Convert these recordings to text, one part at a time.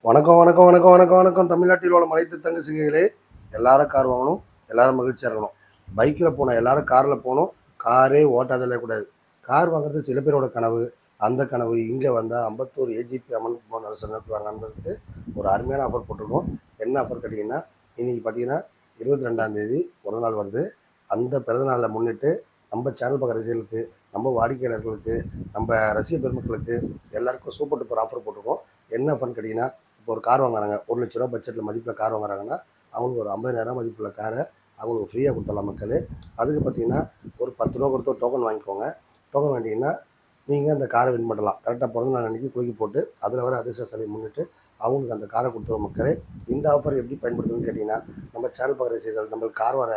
வணக்கம் வணக்கம் வணக்கம் வணக்கம் வணக்கம் தமிழ்நாட்டில் உள்ள அனைத்து தங்கச்சிகளே, எல்லாரும் கார் வாங்கணும், எல்லாரும் மகிழ்ச்சியாக இருக்கணும். பைக்கில் போகணும், எல்லாரும் காரில் போகணும். காரே ஓட்டாதலே கூடாது. கார் வாங்குறது சில பேரோட கனவு. அந்த கனவு இங்கே வந்தால் அம்பத்தூர் ஏஜிபி அம்மன் நரசர் நடத்துவாங்க நண்பர்களுக்கு ஒரு அருமையான ஆஃபர் போட்டிருக்கோம். என்ன ஆஃபர் கேட்டிங்கன்னா, இன்றைக்கி பார்த்தீங்கன்னா 22ஆம் தேதி பிறந்த நாள் வருது. அந்த பிறந்தநாளை முன்னிட்டு நம்ம சேனல் பார்க்குற ரசிகர்களுக்கு, நம்ம வாடிக்கையாளர்களுக்கு, நம்ம ரசிக பெருமக்களுக்கு எல்லாருக்கும் சூப்பர் டூப்பர் ஆஃபர் போட்டிருக்கோம். என்ன ஆஃபர்னு கேட்டிங்கன்னா, இப்போ ஒரு கார் வாங்குறாங்க, 1,00,000 ரூபா பட்ஜெட்டில் மதிப்பில் கார் வாங்குறாங்கன்னா அவங்களுக்கு ஒரு 50,000 மதிப்புள்ள காரை அவங்களுக்கு ஃப்ரீயாக கொடுத்துடலாம் மக்கள். அதுக்கு பார்த்தீங்கன்னா ஒரு 10 ரூபா கொடுத்து டோக்கன் வாங்கிக்கோங்க. டோக்கன் வாங்கிட்டீங்கன்னா நீங்கள் அந்த காரை வின் பண்ணலாம். கரெக்டாக பிறந்த நாள் அன்றைக்கி குலுக்கி போட்டு அதில் வர அதிர்ஷ்டசாலியை முன்னிட்டு அவங்களுக்கு அந்த காரை கொடுத்துருவோம் மக்களே. இந்த ஆஃபர் எப்படி பயன்படுத்துன்னு கேட்டிங்கன்னா, நம்ம சேனல் பார்க்குற ரசிகர்கள், நம்மளுக்கு கார் வர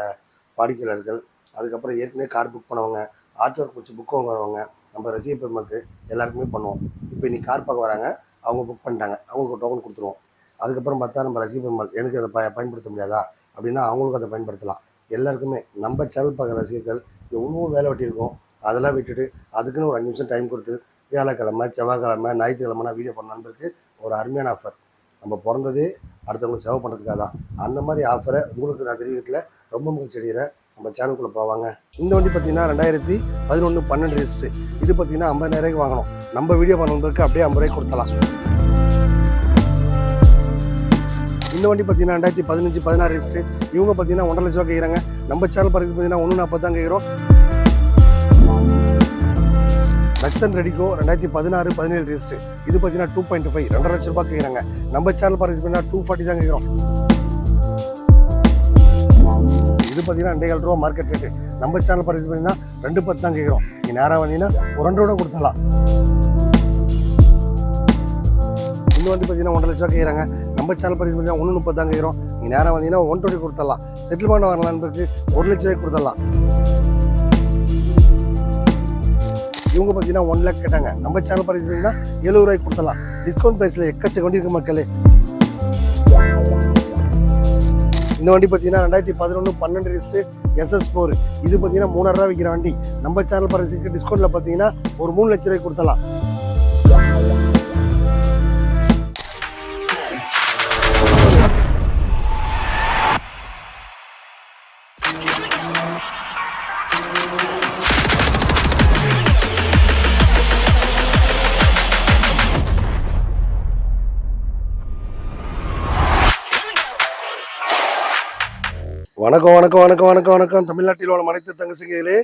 வாடிக்கையாளர்கள், அதுக்கப்புறம் ஏற்கனவே கார் புக் பண்ணவங்க, ஆர்ட் ஒர்க் வச்சு புக் வாங்குறவங்க, நம்ம ரசிக பெருமக்கள் எல்லாருக்குமே பண்ணுவோம். இப்போ இன்றைக்கி கார் பார்க்க வராங்க, அவங்க புக் பண்ணிட்டாங்க, அவங்களுக்கு டோக்கன் கொடுத்துருவோம். அதுக்கப்புறம் பார்த்தா நம்ம ரசிக பெருமக்கள் எனக்கு அதை பயன்படுத்த முடியாதா அப்படின்னா அவங்களுக்கும் அதை பயன்படுத்தலாம். எல்லாருக்குமே நம்ம சேனல் பார்க்குற ரசிகர்கள் எவ்வளோ வேலை வெட்டியிருக்கோம், அதெல்லாம் விட்டுட்டு அதுக்குன்னு ஒரு 5 நிமிஷம் டைம் கொடுத்து வியாழக்கிழமை, செவ்வாய்க்கிழமை, ஞாயிற்றுக்கிழமை நான் வீடியோ பண்ண நண்பருக்கு ஒரு அருமையான ஆஃபர். நம்ம பிறந்ததே அடுத்தவங்களுக்கு சேவை பண்ணுறதுக்காக தான். அந்த மாதிரி ஆஃபரை உங்களுக்கு நான் தெரிவிக்கல. ரொம்ப மகிழ்ச்சி அடைகிறேன். நம்ம சேனலுக்குள்ளே போவாங்க. இந்த வண்டி பார்த்தீங்கன்னா 2011 12 ரெஜிஸ்ட்ரு. இது பார்த்தீங்கன்னா 50,000 வாங்கணும். நம்ம வீடியோ பண்ணவங்களுக்கு அப்படியே 50 ரூபாய்க்கு கொடுத்தலாம். இந்த வண்டி பார்த்தீங்கன்னா 2015 16 ரெஜிஸ்ட்ரு. இவங்க பார்த்தீங்கன்னா 1,50,000 ரூபா கேட்குறாங்க. நம்ம சேனல் பார்த்து பார்த்தீங்கன்னா 1,40,000 தான் கேட்குறோம். நக்சன் ரெடிகோ 2016 17 ரெஜிஸ்ட்ரு. இது பார்த்தீங்கன்னா 2.5 2,00,000 ரூபா கேட்குறாங்க. நம்ம சேனல் பார்த்து பார்த்தீங்கன்னா 240 தான் கேட்குறோம். இது பார்த்தீங்கன்னா 2,000 ரூபா மார்க்கெட் ரேட்டு. நம்ம சேனல் பர்ச்சேஸ் பண்ணிங்கன்னா 210 தான் கேட்குறோம். நீங்கள் நேராக வந்தீங்கன்னா ஒரு 2 ரூபா கொடுத்தலாம். இந்த வண்டி பார்த்தீங்கன்னா 1,50,000 ரூபா கேட்குறாங்க. நம்ம சேனல் பர்ச்சேஸ் பண்ணிங்கன்னா 130 தான் கேட்குறோம். நீங்கள் நேராக வந்தீங்கன்னா 120 கொடுத்துடலாம். செட்டில்மெண்ட் வரலான்றது 1,00,000 ரூபாய்க்கு கொடுத்துடலாம். இவங்க பார்த்தீங்கன்னா 1 லேக் கேட்டாங்க. நம்ம சேனல் பர்ச்சேஸ் பண்ணிங்கன்னா 70 ரூபாய்க்கு கொடுத்துடலாம். டிஸ்கவுண்ட் ப்ரைஸில் எக்கச்சக்க வண்டி இருக்கு மக்களே. இந்த வண்டி பார்த்தீங்கன்னா 2011 12 ரெஜிஸ்ட்ரு SS4. இது பார்த்தீங்கன்னா 3,000 ரூபா விற்கிற வண்டி. நம்ம சேனல் பர்ச்சேஸ்க்கு டிஸ்கவுண்ட்டில் பார்த்தீங்கன்னா ஒரு 3,00,000 ரூபாய்க்கு கொடுத்தலாம். வணக்கம் வணக்கம் வணக்கம் வணக்கம் வணக்கம் தமிழ்நாட்டில் உள்ள அனைத்து தங்கச்சிகளே,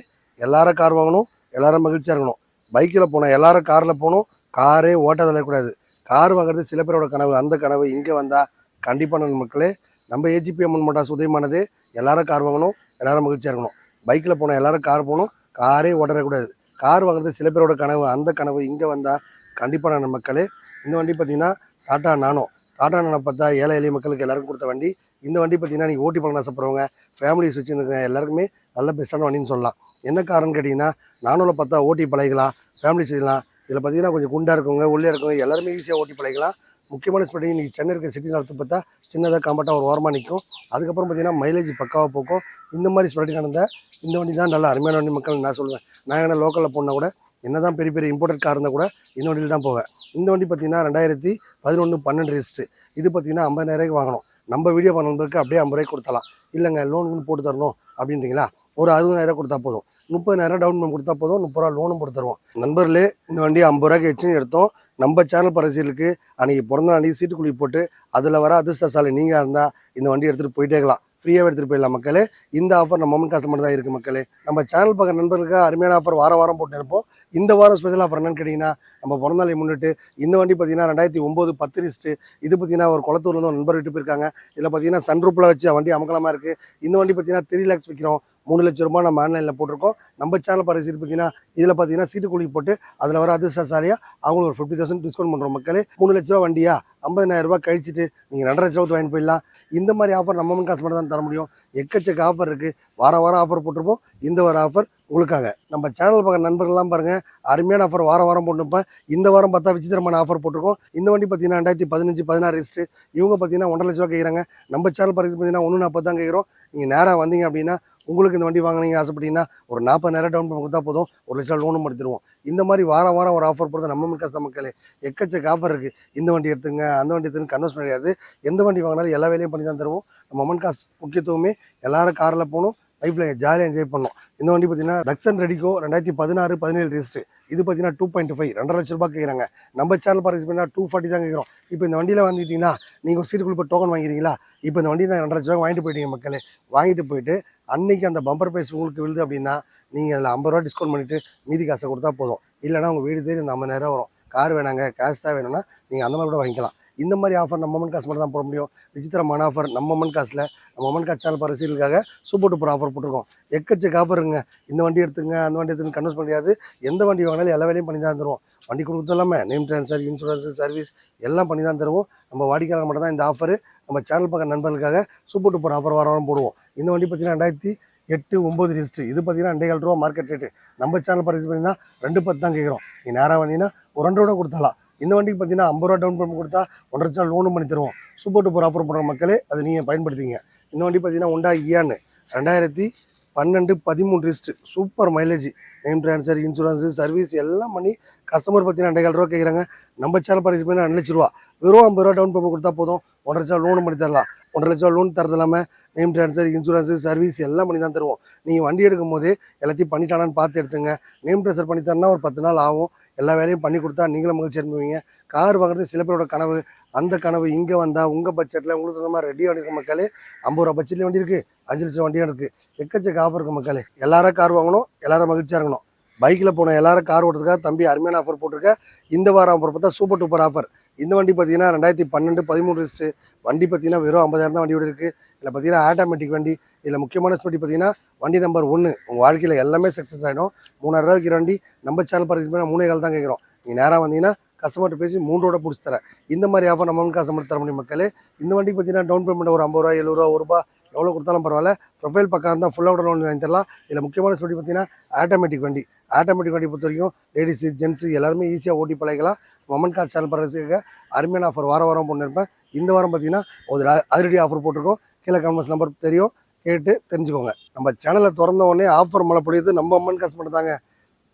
எல்லாரும் கார் வாங்கணும், எல்லாரும் மகிழ்ச்சியாக இருக்கணும். பைக்கில் போனோம், எல்லாரும் காரில் போகணும். காரே ஓட்டாதலே கூடாது. கார் வாங்குறது சில பேரோட கனவு. அந்த கனவு இங்கே வந்தால் கண்டிப்பாக மக்களே நம்ம ஏஜிபி அம்மன் மோட்டார்ஸ் உதயமானது. எல்லாரும் கார் வாங்கணும், எல்லாரும் மகிழ்ச்சியாக இருக்கணும். பைக்கில் போனோம், எல்லாரும் கார் போகணும். காரே ஓட்டக்கூடாது. கார் வாங்குறது சில பேரோட கனவு. அந்த கனவு இங்கே வந்தால் கண்டிப்பாக மக்களே. இந்த வண்டி பார்த்தீங்கன்னா டாடா நானோ பார்த்தா ஏழை எளிய மக்களுக்கு எல்லாருக்கும் கொடுத்த வண்டி. இந்த வண்டி பார்த்தீங்கன்னா நீங்கள் ஓட்டி பண்ண ஆசைப்படுறவங்க, ஃபேமிலிஸ் வச்சுருக்க எல்லாருக்குமே நல்ல பெஸ்ட்டான வண்டின்னு சொல்லலாம். என்ன காரணம்னு கேட்டிங்கன்னா, நானூரில் பார்த்தா ஓட்டி பழகிக்கலாம், ஃபேமிலி செய்யலாம். இதில் பார்த்தீங்கன்னா கொஞ்சம் குண்டாக இருக்கவங்க, உள்ளே இருக்கவங்க எல்லாருமே ஈஸியாக ஓட்டி பழகிக்கலாம். முக்கியமான ஸ்பெட்டிங் இன்றைக்கி சென்னை இருக்க சிட்டி நடத்து பார்த்தா சின்னதாக காம்பட்டாக ஒரு ஓரமாக நிற்கும். அதுக்கப்புறம் பார்த்தீங்கன்னா மைலேஜ் பக்காவாக போக்கும். இந்த மாதிரி ஸ்பெட்டிங் நடந்த இந்த வண்டி தான் நல்ல அருமையான வண்டி மக்கள் நான் சொல்லுவேன். நான் என்ன லோக்கலில் போனால் கூட என்ன தான் பெரிய பெரிய இம்போர்ட்டட் கார் இருந்தால் கூட இந்த வண்டியில் தான் போவேன். இந்த வண்டி பார்த்தீங்கன்னா 2011 12 ரெஜிஸ்ட்ரு. இது பார்த்தீங்கன்னா 50,000 ரூபாய்க்கு வாங்கணும். நம்ம வீடியோ பண்ணுறதுக்கு அப்படியே 50 ரூபாய்க்கு கொடுத்தலாம். இல்லைங்க லோனுக்குன்னு போட்டு தரணும் அப்படின்றீங்களா, ஒரு 60,000 கொடுத்தா போதும். 30,000 டவுன் பேமெண்ட் கொடுத்தா போதும். 30 ரூபா லோனும் போட்டு தருவோம். நண்பர்களே, இந்த வண்டி 50 ரூபாய்க்கு வச்சுன்னு எடுத்தோம். நம்ம சேனல் பரிசீலுக்கு அன்றைக்கி பிறந்த நாளைக்கு சீட்டு குழி போட்டு அதில் வர அதிர்ஷ்டசாலி நீங்கள் இருந்தால் இந்த வண்டி எடுத்துகிட்டு போயிட்டே இருக்கலாம். ஃப்ரீயாக எடுத்துகிட்டு போயிடலாம் மக்களே. இந்த ஆஃபர் நம்ம மொமெண்ட் காசு மட்டும் தான் இருக்குது மக்களே. நம்ம சேனல் பார்க்குற நண்பர்களுக்கு அருமையான ஆஃபர் வாரம் போட்டு இருப்போம். இந்த வாரம் ஸ்பெஷல் ஆஃபர் என்னன்னு கேட்டிங்கன்னா, நம்ம பிறந்தநாளை முன்னிட்டு இந்த வண்டி பார்த்தீங்கன்னா 2009 10 ரெஜிஸ்ட்ரு. இது பார்த்தீங்கன்னா ஒரு குளத்தூர்லேருந்து ஒரு நண்பர் விட்டு போயிருக்காங்க. இதில் பார்த்தீங்கன்னா சன்ரூப்பில் வச்சு வண்டி அமக்கலமாக இருக்குது. இந்த வண்டி பார்த்தீங்கன்னா 3 lakhs விற்கிறோம். 3,00,000 ரூபா நம்ம ஆன்லைனில் போட்டிருக்கோம். நம்ம சேனல் பரிசீல் பார்த்தீங்கன்னா இதில் பார்த்தீங்கன்னா சீட்டு குழி போட்டு அதில் வர அதிர்ஷ்டசாலியாக அவங்களுக்கு ஒரு 50,000 டிஸ்கவுண்ட் பண்ணுறோம் மக்களே. 3,00,000 ரூபா வண்டியா 50,000 ரூபா கழிச்சிட்டு நீங்கள் 2,50,000 ரூபா வாங்கிட்டு போயிடலாம். இந்த மாதிரி ஆஃபர் நம்ம காசு மட்டும் தான் தர முடியும். எக்கச்சக்க ஆஃபர் இருக்குது. வாரம் ஆஃபர் போட்டிருப்போம். இந்த வாரம் ஆஃபர் உங்களுக்காக. நம்ம சேனல் பார்க்குற நண்பர்கள்லாம் பாருங்கள், அருமையான ஆஃபர் வாரம் போட்டுருப்பேன். இந்த வாரம் பார்த்தா விசித்திரமான ஆஃபர் போட்டிருக்கோம். இந்த வண்டி பார்த்தீங்கன்னா 2015 16 ரெஜிஸ்ட்ரு. இவங்க பார்த்தீங்கன்னா 1,50,000 ரூபா கேட்குறாங்க. நம்ம சேனல் பார்த்தீங்கன்னா 140 தான் கேட்குறோம். நீங்கள் நேராக வந்தீங்க அப்படின்னா உங்களுக்கு இந்த வண்டி வாங்கினீங்க ஆசைப்பட்டீங்கன்னா ஒரு 40,000 டவுன் பேமெண்ட் கொடுத்தா போதும். 1,00,000 லோனும் எடுத்துருவோம். இந்த மாதிரி வாரம் வாரம் ஒரு ஆஃபர் போடுறது நம்ம காசு மக்களே. எக்கச்சக்க ஆஃபர் இருக்குது. இந்த வண்டி எடுத்துங்க, அந்த வண்டி எடுத்துங்க, கன்வெர்ஸ் கிடையாது. எந்த வண்டி வாங்கினாலும் எல்லா வேலையும் பண்ணி தான் தருவோம். நம்ம அம்மன் காசு முக்கியத்துவமே எல்லாரும் காரில் போகணும், லைஃப்பில் ஜாலியாக என்ஜாய் பண்ணோம். இந்த வண்டி பார்த்தீங்கன்னா டக்ஸன் ரெடிகோ 2016-17 ரெஜிஸ்ட்ரு. இது பார்த்தீங்கன்னா 2.5 2.5 லட்ச ரூபா கேட்குறாங்க. நம்ம சேனல் பார்த்து பண்ணால் 240 தான் கேட்குறோம். இப்போ இந்த வண்டியில் வந்துட்டீங்கன்னா நீங்கள் சீட்டுக்குள்ள இப்போ டோக்கன் வாங்கிக்கிறீங்களா? இப்போ இந்த வண்டி நான் 2.5 லட்ச ரூபா வாங்கிட்டு போயிட்டீங்க மக்களே. வாங்கிட்டு போயிட்டு அன்னைக்கு அந்த பம்பர் ப்ரைஸ் உங்களுக்கு விழுது அப்படின்னா நீங்கள் அதில் 50 ரூபா டிஸ்கவுண்ட் பண்ணிவிட்டு மீதி காசை கொடுத்தா போதும். இல்லைனா உங்கள் வீடு தேடி இந்த 50,000 வரும். கார் வேணாங்க, கேஷ் தான் வேணும்னா நீங்கள் அந்த மாதிரி கூட வாங்கிக்கலாம். இந்த மாதிரி ஆஃபர் நம்ம அம்மன் காசு மட்டும் தான் போட முடியும். விசித்திரமான ஆஃபர் நம்ம அம்மன் காசில். நம்ம அம்மன் காசு சேனல் ரசிகர்களுக்காக சூப்பர் டூப்பர் ஆஃபர் போட்டிருக்கோம். எக்கச்சக்க ஆஃபர் இருக்குங்க. இந்த வண்டி எடுத்துங்க, அந்த வண்டி எடுத்துங்க, கன்வெர்ஸ் முடியாது. எந்த வண்டி வாங்கினாலும் எல்லா வேலையும் பண்ணி தான் தருவோம். வண்டி கொடுத்து இல்லாமல் நேம் ட்ரான்ஸ்ஃபர், இன்சூரன்ஸ், சர்வீஸ் எல்லாம் பண்ணி தான் தருவோம். நம்ம வாடிக்கையாளர் மட்டும் தான் இந்த ஆஃபர். நம்ம சேனல் பக்கம் நண்பர்களுக்காக சூப்பர் டூப்பர் ஆஃபர் வாரம் போடுவோம். இந்த வண்டி பார்த்தீங்கன்னா 2008-9 ரெஜிஸ்ட்ரு. இது பார்த்தீங்கன்னா 2,500 ரூபா மார்க்கெட் ரேட்டு. நம்ம சேனல் பர்ச்சேஸ் பண்ணிங்கன்னா 210 தான் கேட்குறோம். நீ நேராக வந்தீங்கன்னா ஒரு 2 ரூபா கொடுத்தலாம். இந்த வண்டிக்கு பார்த்தீங்கன்னா 50 ரூபா டவுன் பேமெண்ட் கொடுத்தா 1.5 லட்சம் லோனும் பண்ணி தருவோம். சூப்பர் டூப்பர் ஆஃபர் பண்ணுற மக்களே, அதை நீங்கள் பயன்படுத்திங்க. இந்த வண்டி பார்த்தீங்கன்னா Honda Eon 2012-13 register. Super mileage. Name transfer, insurance, service எல்லாம் பண்ணி கஸ்டமர் பார்த்தீங்கன்னா 2,500 ரூபா கேட்குறாங்க. நம்ம சேனல் பர்ச்சேஸ் பண்ணி 2 லட்ச ரூபா. வெறும் 50 ரூபா டவுன் பேமெண்ட் கொடுத்தா போதும். 1.5 லட்சம் லோனும் பண்ணி தரலாம். 1.5 லட்சம் லோன் தரது இல்லாமல் நேம் ட்ரான்ஸ்ஃபர், இன்சூரன்ஸு, சர்வீஸ் எல்லாம் பண்ணி தான் தருவோம். நீங்கள் வண்டி எடுக்கும் போது எல்லாத்தையும் பண்ணிட்டானான்னு பார்த்து எடுத்துங்க. நேம் ட்ரான்ஸ்ஃபர் பண்ணி தரனா ஒரு 10 நாள் ஆகும். எல்லா வேலையும் பண்ணி கொடுத்தா நீங்களும் மகிழ்ச்சி அனுப்புவீங்க. கார் வாங்குறது சில பேரோட கனவு. அந்த கனவு இங்கே வந்தால் உங்கள் பட்ஜெட்டில் உங்களுக்கு தகுந்த மாதிரி ரெடியாக இருக்க மக்களே. 50 ரூபா பட்ஜெட்லேயும் வண்டி இருக்குது, 5 லட்சம் வண்டியும் இருக்குது. எக்கச்சக்க ஆஃபர் இருக்குது மக்களே. எல்லாரும் கார் வாங்கணும், எல்லாரும் மகிழ்ச்சியாக இருக்கணும். பைக்கில் போன எல்லாரும் கார் ஓட்டுறதுக்காக தம்பி அருமையான ஆஃபர் போட்டிருக்கேன். இந்த வாரம் ஆஃபர் பார்த்தா சூப்பர் டூப்பர் ஆஃபர். இந்த வண்டி பார்த்தீங்கன்னா 2012-13 ரெஜிஸ்ட்ரு. வண்டி பார்த்தீங்கன்னா வெறும் 50,000 தான் வண்டியோட இருக்குது. இதில் பார்த்தீங்கன்னா ஆட்டோமேட்டிக் வண்டி. இதில் முக்கியமான ஸ்பெட்டி பார்த்தீங்கன்னா வண்டி நம்பர் 1. உங்கள் வாழ்க்கையில் எல்லாமே சக்ஸஸ் ஆகிடும். 3000 ரூபா விற்கிற வண்டி நம்ம சேனல் பர்ச்சேஸ் பண்ணால் 3.25 தான் கேட்குறோம். நீ நேராக வந்தீங்கன்னா கஸ்டமர்கிட்ட பேசி 3 ரூபா பிடிச்சி தரேன். இந்த மாதிரி ஆஃபர் நம்ம காசு மட்டும் தர முடியும் மக்களே. இந்த வண்டி பார்த்தீங்கன்னா டவுன் பேமெண்ட் ஒரு 50 ரூபா, 70 ரூபா, 1 ரூபா எவ்வளோ கொடுத்தாலும் பரவாயில்ல. ப்ரொஃபைல் பக்கம் இருந்தால் ஃபுல்லாக லோன் வாங்கி தரலாம். இதில் முக்கியமான ஸ்பெட்டி பார்த்தீங்கன்னா ஆட்டோமேட்டிக் வண்டி. ஆட்டோமேட்டிக் வண்டி பொறுத்த வரைக்கும் லேடிஸு, ஜென்ஸு எல்லாருமே ஈஸியாக ஓட்டி பழகலாம். மொமன் கார் சேனல் பர்ச்சேஸுக்காக அருமையான ஆஃபர் வாரம் போட்டுருப்பேன். இந்த வாரம் பார்த்தீங்கன்னா ஒரு அதிரடி ஆஃபர் போட்டிருக்கோம். கீழே கமெண்ட்ஸ் நம்பர் தெரியும், கேட்டு தெரிஞ்சுக்கோங்க. நம்ம சேனலை திறந்த உடனே ஆஃபர் மழை பொழியுது. நம்ம அம்மன் காசு மட்டும் தாங்க.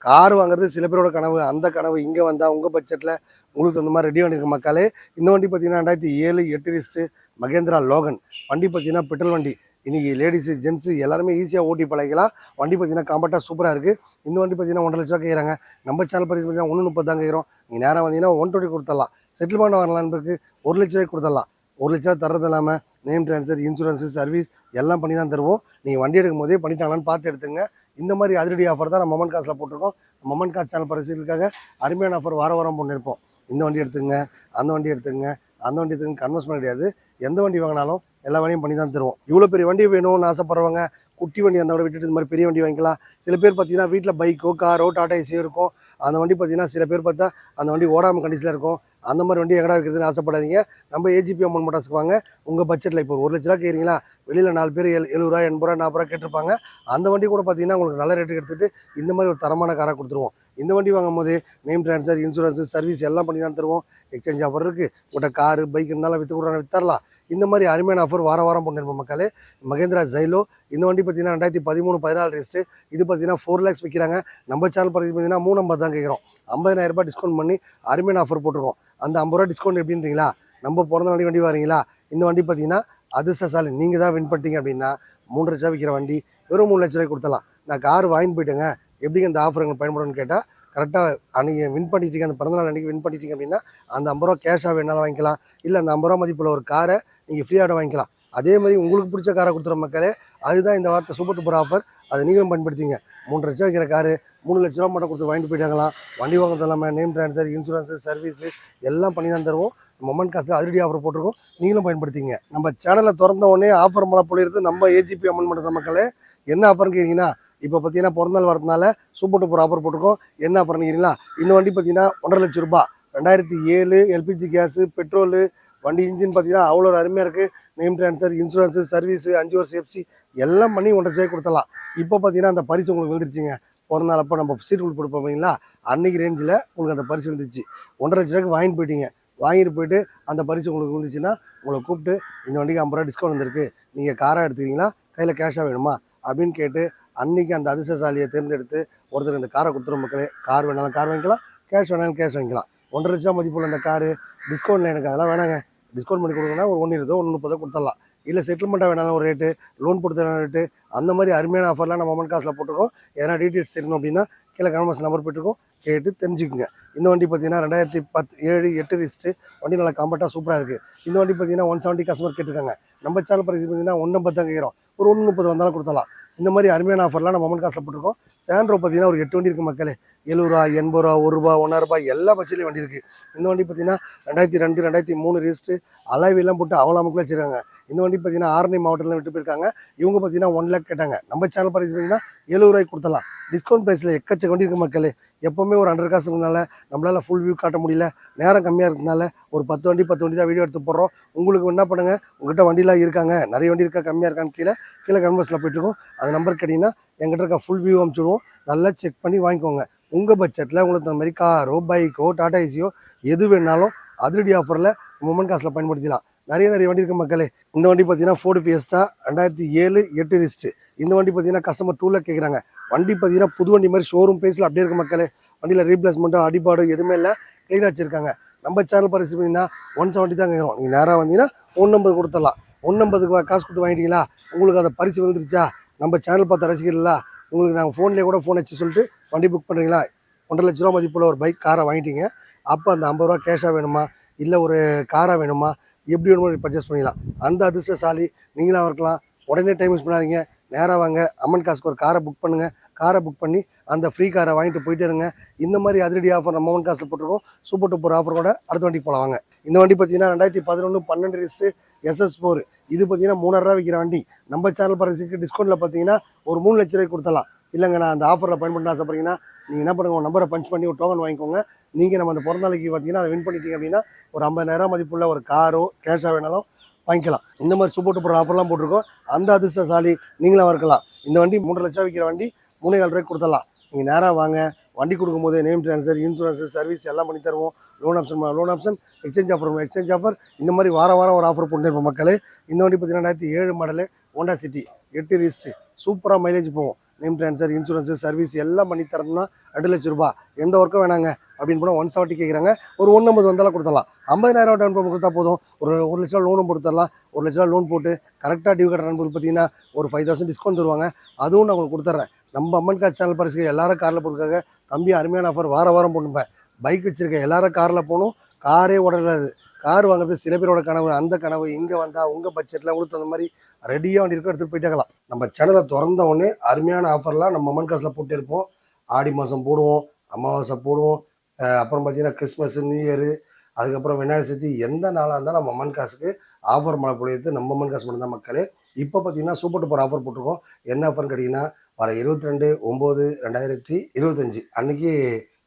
கார் வாங்குறது சில பேரோட கனவு. அந்த கனவு இங்கே வந்தால் உங்கள் பட்ஜெட்டில் உங்களுக்கு தகுந்த மாதிரி ரெடி பண்ணியிருக்க மக்களே. இந்த வண்டி பார்த்தீங்கன்னா 2007-8 ரெஜிஸ்ட்ரு மகேந்திரா லோகன். வண்டி பார்த்தீங்கன்னா பெட்ரோல் வண்டி. இன்றைக்கி லேடிஸு, ஜென்ஸு எல்லாருமே ஈஸியாக ஓட்டி பழகிக்கலாம். வண்டி பார்த்தீங்கன்னா காம்பேக்டாக சூப்பராக இருக்குது. இந்த வண்டி பார்த்தீங்கன்னா 1.5 லட்ச ரூபா கேட்குறாங்க. நம்ம சேனல் பர்ச்சேஸ் பார்த்தீங்கன்னா 1.30 தான் கேட்குறோம். நீங்கள் நேராக வந்தீங்கன்னா 120 கொடுத்துடலாம். செட்டில்மெண்ட் வரலான்னுக்கு 1 லட்ச ரூபாய்க்கு கொடுத்துடலாம். 1 லட்ச ரூபா தரது இல்லாமல் நேம் ட்ரான்ஸ்ஃபர், இன்சூரன்ஸு, சர்வீஸ் எல்லாம் பண்ணி தான் தருவோம். நீங்கள் வண்டி எடுக்கும் போதே பண்ணிட்டாங்களான்னு பார்த்து எடுத்துங்க. இந்த மாதிரி அதிரடி ஆஃபர் தான் நம்ம மொமன் காசில் போட்டிருக்கோம். மொமன் காசு சேனல் பரிசீலிக்காக அருமையான ஆஃபர் வாரம் பண்ணியிருப்போம். இந்த வண்டி எடுத்துங்க, அந்த வண்டி எடுத்துங்க, அந்த வண்டி எடுத்துங்க, கன்வெர்ஸ் பண்ண கிடையாது. எந்த வண்டி வாங்கினாலும் எல்லா வண்டியும் பண்ணி தான் தருவோம். இவ்வளோ பெரிய வண்டி வேணும்னு ஆசைப்படுறவங்க குட்டி வண்டி அந்த விட்டுட்டு இந்த மாதிரி பெரிய வண்டி வாங்கிக்கலாம். சில பேர் பார்த்தீங்கன்னா வீட்டில் பைக்கோ, காரோ, டாடா ஏசியோ இருக்கும். அந்த வண்டி பார்த்தீங்கன்னா சில பேர் பார்த்தா அந்த வண்டி ஓடாமல் கண்டிஷனில் இருக்கும். அந்த மாதிரி வண்டி எங்கடா இருக்கிறதுன்னு ஆசைப்படாதீங்க. நம்ம ஏஜிபி அம்மன் மோட்டார்ஸ்க்கு வாங்க. உங்கள் பட்ஜெட்டில் இப்போ 1 லட்ச ரூபா கேட்குறீங்களா? வெளியில் 4 பேர் 70 ரூபா, 80 ரூபா, 40 ரூபா கேட்டிருப்பாங்க. அந்த வண்டி கூட பார்த்தீங்கன்னா உங்களுக்கு நல்ல ரேட்டுக்கு எடுத்துகிட்டு இந்த மாதிரி ஒரு தரமான காராக கொடுத்துருவோம். இந்த வண்டி வாங்கும் போது நேம் ட்ரான்ஸ்ஃபர், இன்சூரன்ஸு, சர்வீஸ் எல்லாம் பண்ணி தான் தருவோம். எக்ஸ்சேஞ்ச் ஆஃபர் இருக்குது. உங்கள்கிட்ட காரு, பைக் இருந்தாலும் விற்றுறலாம். இந்த மாதிரி அருமையான ஆஃபர் வாரம் பண்ணிருப்போம் மக்களே. மகேந்திரா ஜைலோ. இந்த வண்டி பார்த்தீங்கன்னா 2013-14 ரெஜிஸ்ட்ரு. இது பார்த்தீங்கன்னா 4 lakhs விற்கிறாங்க. நம்ம சேனல் பார்த்தீங்கன்னா 350 தான் கேட்குறோம். 50,000 ரூபாய் டிஸ்கவுண்ட் பண்ணி அருமையான ஆஃபர் போட்டிருக்கோம். அந்த 50 ரூபா டிஸ்கவுண்ட் எப்படின்றீங்களா? நம்ம பிறந்த நாளைக்கு வண்டி வரீங்களா? இந்த வண்டி பார்த்தீங்கன்னா அதிர்ஷ்டசாலி நீங்கள் தான் வின் பண்ணிட்டீங்க அப்படின்னா 3 லட்சம் விற்கிற வண்டி வெறும் 3 லட்ச ரூபாய்க்கு கொடுத்தலாம். நான் கார் வாங்கிட்டு போயிட்டேங்க, எப்படிங்க இந்த ஆஃபர் எங்களுக்கு பயன்படும்னு கேட்டால் கரெக்டாக அன்றைக்கி வின் பண்ணிட்டீங்க, அந்த பிறந்தநாள் அன்றைக்கி வின் பண்ணிட்டீங்க அப்படின்னா அந்த 50 ரூபா கேஷாக வேணாலும் வாங்கிக்கலாம். இல்லை அந்த 50 ரூபா மதிப்புள்ள ஒரு காரை நீங்கள் ஃப்ரீயாக வாங்கிக்கலாம். அதே மாதிரி உங்களுக்கு பிடிச்ச காரை கொடுத்துற மக்களே. அதுதான் இந்த வார்த்தை சூப்பர் டூப்பர் ஆஃபர். அதை நீங்களும் பயன்படுத்திங்க. 3 லட்சம் வைக்கிற காரு 3 லட்ச ரூபா மட்டும் கொடுத்து வாங்கிட்டு போயிட்டாங்களாம். வண்டி வாங்குறது இல்லாமல் நேம் ட்ரான்ஸ்ஃபர், இன்சூரன்ஸு, சர்வீஸு எல்லாம் பண்ணி தான் தருவோம். மொமன் காசில் அதிரடி ஆஃபர் போட்டிருக்கோம். நீங்களும் பயன்படுத்திங்க. நம்ம சேனலில் திறந்த உடனே ஆஃபர் மழை பொழியிறது நம்ம ஏஜிபி அம்மன் மட்டும் மக்களே. என்ன ஆஃபர்னு கேட்குறீங்கன்னா, இப்போ பார்த்தீங்கன்னா பிறந்தநாள் வரதுனால சூப்பர் டூப்பர் ஆஃபர் போட்டிருக்கோம். என்ன ஆஃபர்னு கேட்குறீங்களா? இந்த வண்டி பார்த்தீங்கன்னா 1.5 லட்ச ரூபா. 2007 எல்பிஜி கேஸு, பெட்ரோலு வண்டி. இன்ஜின் பார்த்தீங்கன்னா அவ்வளோ அருமையாக இருக்குது. நேம் ட்ரான்ஸ்ஃபர், இன்சூரன்ஸு, சர்வீஸு, 5 வருஷம் எஃப்சி எல்லாம் பண்ணி 1.5 லட்சம் கொடுத்தலாம். இப்போ பார்த்தீங்கன்னா அந்த பரிசு உங்களுக்கு விழுந்துருச்சுங்க. பிறந்தநாள் அப்போ நம்ம சீட் கொடுத்து போவீங்களா, அன்றைக்கி ரேஞ்சில் உங்களுக்கு அந்த பரிசு விழுந்துச்சு. 1.5 லட்ச ரூபாய்க்கு வாங்கிட்டு போயிட்டீங்க. வாங்கிட்டு போயிட்டு அந்த பரிசு உங்களுக்கு விழுந்துச்சுன்னா உங்களை கூப்பிட்டு இந்த வண்டிக்கு 50 ரூபா டிஸ்கவுண்ட் வந்திருக்கு, நீங்கள் காராக எடுத்துக்கிங்களா கையில் கேஷாக வேணுமா அப்படின்னு கேட்டு அன்னைக்கு அந்த அதிர்ஷ்டசாலியை தேர்ந்தெடுத்து ஒருத்தர் இந்த காரை கொடுத்துரும் மக்களே. கார் வேணாலும் கார் வாங்கிக்கலாம், கேஷ் வேணாலும் கேஷ் வாங்கிக்கலாம். 1,50,000 லட்சம் மதிப்புள்ள அந்த காரு டிஸ்கவுண்ட்டில் எனக்கு அதெல்லாம் வேணாங்க, டிஸ்கவுண்ட் பண்ணி கொடுங்கன்னா ஒரு 1,20,000 1,30,000 கொடுத்துடலாம். இல்லை செட்டில்மெண்ட்டாக வேணாலும் ஒரு ரேட்டு, லோன் கொடுத்த ரேட்டு, அந்த மாதிரி அருமையான ஆஃபர்லாம் நம்ம மொமெண்ட் காசில் போட்டிருக்கோம். எதனா டீட்டெயில்ஸ் தெரியணும் அப்படின்னா கீழே கமெண்ட்ஸ் நம்பர் போட்டுருக்கோம், கேட்டு தெரிஞ்சுக்குங்க. இந்த வண்டி பார்த்தீங்கன்னா 2017 ரிஸ்ட்டு வண்டி நல்லா காம்பேக்டாக சூப்பராக இருக்குது. இந்த வண்டி பார்த்தீங்கன்னா 170 கஸ்டமர் கேட்டிருக்காங்க. நம்ம சேனல் பிரைஸ் பார்த்தீங்கன்னா 1,50,000 கேட்குறோம், ஒரு 1,30,000 வந்தாலும் கொடுத்தலாம். இந்த மாதிரி அருமையான ஆஃபர்லாம் நம்ம மொமெண்ட் காசில் போட்டிருக்கோம். சாண்ட்ரோ பார்த்தீங்கன்னா ஒரு 8 வண்டி இருக்குது மக்களே. 70 ரூபா, 80 ரூபா, 1 ரூபா, 1,000 ரூபாய் எல்லா பட்சத்துலையும் வண்டி இருக்குது. இந்த வண்டி பார்த்தீங்கன்னா 2002 2003 ரிஜிஸ்ட்ரு அலாவிலாம் போட்டு அவ்வளோ மக்கள் வச்சுருக்காங்க. இந்த வண்டி பார்த்தீங்கன்னா ஆரணி மாவட்டத்தில் விட்டு போயிருக்காங்க. இவங்க பார்த்தீங்கன்னா 1 லேக் கேட்டாங்க. நம்ம சேனல் பிரைஸ் பார்த்தீங்கன்னா 70 ரூபாய்க்கு கொடுத்தலாம். டிஸ்கவுண்ட் ப்ரைஸில் எக்கச்சக்க வண்டி இருக்குது மக்களே. எப்போவுமே ஒரு 100 காசு இருக்கிறதுனால நம்மளால் ஃபுல் வியூ காட்ட முடியல, நேரம் கம்மியாக இருக்கிறதுனால ஒரு 10 வண்டி தான் வீடியோ எடுத்து போடுறோம். உங்களுக்கு என்ன பண்ணுங்கள், உங்கள்கிட்ட வண்டிலாம் இருக்காங்க, நிறைய வண்டி இருக்கா, கம்மியாக இருக்கான்னு கீழே கன்வர்ஸில் போயிட்டுருக்கோம். அந்த நம்பர் கேட்டிங்கன்னா எங்கிட்ட இருக்க ஃபுல் வியூ அனுப்பிச்சுடுவோம். நல்லா செக் பண்ணி வாங்கிக்கோங்க. உங்கள் பட்ஜெட்டில் உங்களுக்கு அந்த மாதிரி காரோ, பைக்கோ, டாடா ஏசியோ எது வேணாலும் அதிரடி ஆஃபரில் மொமெண்ட் காசில் பயன்படுத்திக்கலாம். நிறைய வண்டி இருக்குது மக்களே. இந்த வண்டி பார்த்தீங்கன்னா ஃபோர்டு ஃபியஸ்டா 2007 8 ரிஸ்ட்டு. இந்த வண்டி பார்த்தீங்கன்னா கஸ்டமர் 2 லேக் கேட்குறாங்க. வண்டி பார்த்தீங்கன்னா புது வண்டி மாதிரி ஷோரூம் பேஸில் அப்படியே இருக்குது மக்களே. வண்டியில் ரீப்ளேஸ்மெண்ட்டோ அடிபாடோ எதுவுமே இல்லை, க்ளீனாக வச்சுருக்காங்க. நம்ம சேனல் பரிசு பார்த்தீங்கன்னா 170 தான் கேட்குறோம். நீங்கள் நேராக வந்தீங்கன்னா 1,50,000 கொடுத்துடலாம். 1,50,000 காசு கொடுத்து வாங்கிட்டீங்களா, உங்களுக்கு அந்த பரிசு வந்துருச்சா, நம்ம சேனல் பார்த்த ரசிகர்களா, உங்களுக்கு நாங்கள் ஃபோன்லேயே கூட ஃபோன் வச்சு சொல்லிட்டு வண்டி புக் பண்ணுறீங்களா, 1,50,000 லட்ச ரூபா மதிப்புள்ள ஒரு பைக் காரை வாங்கிட்டீங்க. அப்போ அந்த 50 ரூபா கேஷாக வேணுமா, இல்லை ஒரு காராக வேணுமா, எப்படி வேணுமோ பர்ச்சேஸ் பண்ணிக்கலாம். அந்த அதிர்ஷ்டசாலி நீங்களாக இருக்கலாம். உடனே டைம் யூஸ் பண்ணாதீங்க, நேராக வாங்க, அம்மன் காசுக்கு ஒரு காரை புக் பண்ணுங்கள். காரை புக் பண்ணி அந்த ஃப்ரீ காரை வாங்கிட்டு போயிட்டே இருங்க. இந்த மாதிரி அதிரடி ஆஃபர் நம்ம அம்மன் காசில் போட்டிருக்கோம். சூப்பர் டூப்பர் ஆஃபர் கூட அடுத்த வண்டிக்கு போகலாம் வாங்க. இந்த வண்டி பார்த்தீங்கன்னா 2011 12 ரிஸ்ட்டு SS4. இது பார்த்தீங்கன்னா 3,000 ரூபா விற்கிற வண்டி. நம்ம சேனல் பரிசுக்கு டிஸ்கவுண்ட்டில் பார்த்தீங்கன்னா ஒரு 3 லட்ச ரூபாய்க்கு கொடுத்தலாம். இல்லைங்க நான் அந்த ஆஃபரில் பயன்படுத்த ஆசைப்படுறீங்கன்னா நீங்கள் என்ன பண்ணுங்கள், நம்பரை பஞ்ச் பண்ணி ஒரு டோக்கன் வாங்கிக்கோங்க. நீங்கள் நம்ம அந்த பிறந்தநாளைக்கு பார்த்தீங்கன்னா அதை வின் பண்ணிட்டீங்க அப்படின்னா ஒரு 50,000 மதிப்புள்ள ஒரு காரோ கேஷாக வேணாலும் வாங்கிக்கலாம். இந்த மாதிரி சூப்பர் டூப்பர் ஆஃபர்லாம் போட்டிருக்கோம். அந்த அதிர்ஷ்டசாலி நீங்களாக இருக்கலாம். இந்த வண்டி 3,00,000 ரூபா விற்கிற வண்டி 3,400 ரூபாய்க்கு கொடுத்தலாம். நீங்கள் நேராக வாங்க, வண்டி கொடுக்கும்போது நேம் ட்ரான்ஸ்ஃபர், இன்சூரன்ஸு, சர்வீஸ் எல்லாம் பண்ணி தருவோம். லோன் ஆப்ஷன், எக்ஸ்சேஞ்ச் ஆஃபர் இந்த மாதிரி வாரம் ஒரு ஆஃபர் போட்டு இருப்போம் மக்களே. இந்த வண்டி பார்த்தீங்கன்னா 2007 மாடலு ஹோண்டா சிட்டி 8 ரிஜிஸ்ட்ரு. சூப்பராக மைலேஜ் போகும். நேம் ட்ரான்ஸ்ஃபர், இன்சூரன்ஸு, சர்வீஸ் எல்லாம் பண்ணி தரணும்னா 2 லட்ச ரூபா. எந்த ஒர்க்கும் வேணாங்க அப்படின்னு போனால் 170 கேட்குறாங்க. ஒரு 1,50,000 வந்தாலும் கொடுத்துடலாம். 50,000 டவுன் பேமெண்ட் கொடுத்தா போதும். ஒரு 1 லட்ச ரூபா லோனும் கொடுத்துடலாம். 1 லட்ச ரூபா லோன் போட்டு கரெக்டாக டியூ கட்டுற நண்பர்கள் பார்த்தீங்கன்னா ஒரு 5,000 டிஸ்கவுண்ட் தருவாங்க. அதுவும் நான் உங்களுக்கு கொடுத்துட்றேன். நம்ம அம்மன் கார் சேனல் பரிசுக்கு எல்லாரும் காரில் போட்டுருக்காங்க. தம்பி அருமையான ஆஃபர் வாரம் போட்டுப்பேன். பைக் வச்சுருக்கேன், எல்லாரும் காரில் போகணும். காரே ஓடலாது. கார் வாங்குறது சில பேரோட கனவு. அந்த கனவு இங்கே வந்தால் உங்கள் பட்ஜெட்டில் உங்களுக்கு அந்த மாதிரி ரெடியாக வண்டி இருக்கும், எடுத்துகிட்டு போயிட்டாக்கலாம். நம்ம சேனலை திறந்த உடனே அருமையான ஆஃபர்லாம் நம்ம அம்மன் காசில் போட்டு இருப்போம். ஆடி மாதம் போடுவோம், அமாவாசை போடுவோம், அப்புறம் பார்த்தீங்கன்னா கிறிஸ்மஸ், நியூ இயரு, அதுக்கப்புறம் விநாயகர் சதுர்த்தி, எந்த நாளாக இருந்தாலும் நம்ம அம்மன் காசுக்கு ஆஃபர் மழை பொழியது நம்ம அம்மன் காசு மட்டும் தான் மக்களே. இப்போ பார்த்தீங்கன்னா சூப்பர் டூப்பர் ஆஃபர் போட்டிருக்கோம். என்ன ஆஃபர்னு கேட்டிங்கன்னா வர 22/9/2025 அன்றைக்கி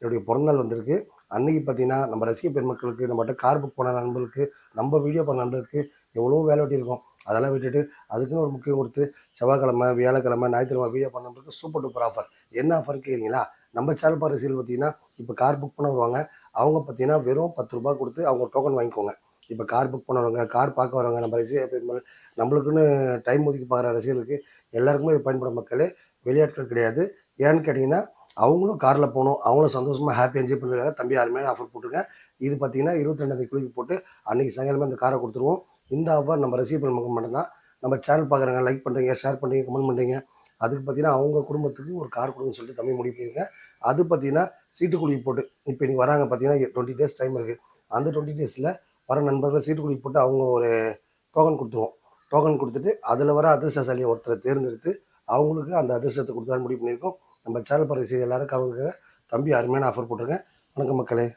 என்னுடைய பிறந்தநாள் வந்திருக்கு. அன்றைக்கி பார்த்தீங்கன்னா நம்ம ரசிக பெருமக்களுக்கு, நம்மகிட்ட கார் புக் பண்ண நண்பர்களுக்கு, நம்ம வீடியோ பண்ண நண்பர்களுக்கு எவ்வளோ வேலை வெட்டி இருக்கும். அதெல்லாம் விட்டுட்டு அதுக்குன்னு ஒரு முக்கியம் கொடுத்து செவ்வாய்க்கிழமை, வியாழக்கிழமை, ஞாயிற்றுக்கிழமை வீடியோ பண்ணவங்களுக்கு சூப்பர் டூப்பர் ஆஃபர். என்ன ஆஃபர் கேட்குறீங்களா? நம்ம சேனல் ரசிகர்கள் பார்த்தீங்கன்னா இப்போ கார் புக் பண்ண வருவாங்க. அவங்க பார்த்தீங்கன்னா வெறும் 10 ரூபா கொடுத்து அவங்க டோக்கன் வாங்கிக்கோங்க. இப்போ கார் புக் பண்ண வரவங்க, கார் பார்க்க வரவங்க, நம்ம ரசிக பெருமக்கள், நம்மளுக்குன்னு டைம் ஒதுக்கி பார்க்குற ரசிகர்களுக்கு எல்லாருக்குமே இது பயன்படும் மக்களே. விளையாட்டுகள் கிடையாது. ஏன்னு கேட்டிங்கன்னா அவங்களும் காரில் போகணும், அவங்களும் சந்தோஷமாக ஹாப்பி என்ஜாய் பண்ணுறதுக்காக தம்பி யாருமே ஆஃபர் போட்டுருங்க. இது பார்த்தீங்கன்னா 22 குளிக்கு போட்டு அன்றைக்கி சாயங்காலமாக இந்த காரை கொடுத்துருவோம். இந்த ஆஃபர் நம்ம ரசிக பெருமக்கள் மட்டும்தான். நம்ம சேனல் பார்க்குறவங்க லைக் பண்ணுறீங்க, ஷேர் பண்ணுறீங்க, கமெண்ட் பண்ணுறீங்க. அதுக்கு பார்த்தீங்கன்னா அவங்க குடும்பத்துக்கு ஒரு கார் கொடுக்குன்னு சொல்லிட்டு தம்பி முடிவு பண்ணியிருக்கேன். அது பார்த்தீங்கன்னா சீட்டுக்குழுவி போட்டு இப்போ இன்றைக்கி வராங்க பார்த்தீங்கன்னா 20 days டைம் இருக்குது. அந்த 20 daysல வர நண்பர்கள் சீட்டுக்குழுவி போட்டு அவங்க ஒரு டோக்கன் கொடுத்துருவோம். டோக்கன் கொடுத்துட்டு அதில் வர அதிர்ஷ்டசாலியை ஒருத்தரை தேர்ந்தெடுத்து அவங்களுக்கு அந்த அதிர்ஷ்டத்தை கொடுத்தாலும் முடிவு பண்ணியிருக்கோம். நம்ம சேனல் பார்க்குற எல்லாருக்கும் அவங்க தம்பி அருமையான ஆஃபர் போட்டிருக்கேன். வணக்கம் மக்களே.